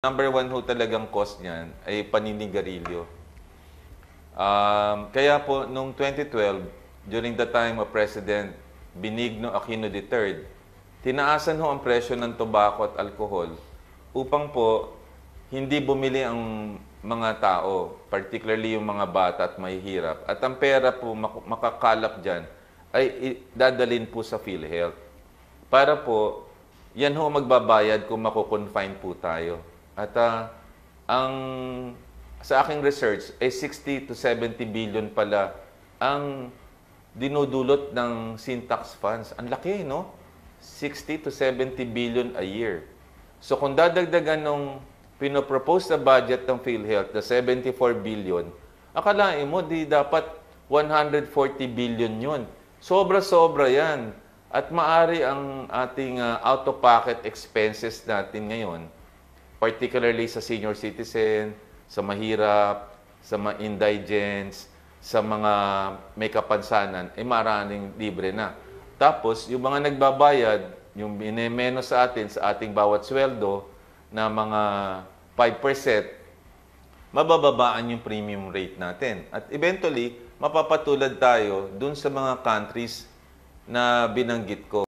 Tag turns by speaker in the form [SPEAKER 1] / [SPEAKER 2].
[SPEAKER 1] Number one ho talagang cause niyan ay paninigarilyo. Kaya po, noong 2012, during the time of President Benigno Aquino III, tinaasan ho ang presyo ng tobacco at alcohol upang po hindi bumili ang mga tao, particularly yung mga bata at mahihirap. At ang pera po makakalap dyan ay dadalhin po sa PhilHealth. Para po, yan ho magbabayad kung mako-confine po tayo. At sa aking research, ay 60 to 70 billion pala ang dinudulot ng sin tax funds. Ang laki, no? 60 to 70 billion a year. So kung dadagdagan nung pinopropose na budget ng PhilHealth na 74 billion, akalain mo, di dapat 140 billion yun. Sobra-sobra yan. At maari ang ating out-of-pocket expenses natin ngayon, particularly sa senior citizen, sa mahirap, sa mga indigents, sa mga may kapansanan, ay maraming libre na. Tapos, yung mga nagbabayad, yung binemeno sa atin, sa ating bawat sweldo, na mga 5%, mabababaan yung premium rate natin. At eventually, mapapatulad tayo dun sa mga countries na binanggit ko.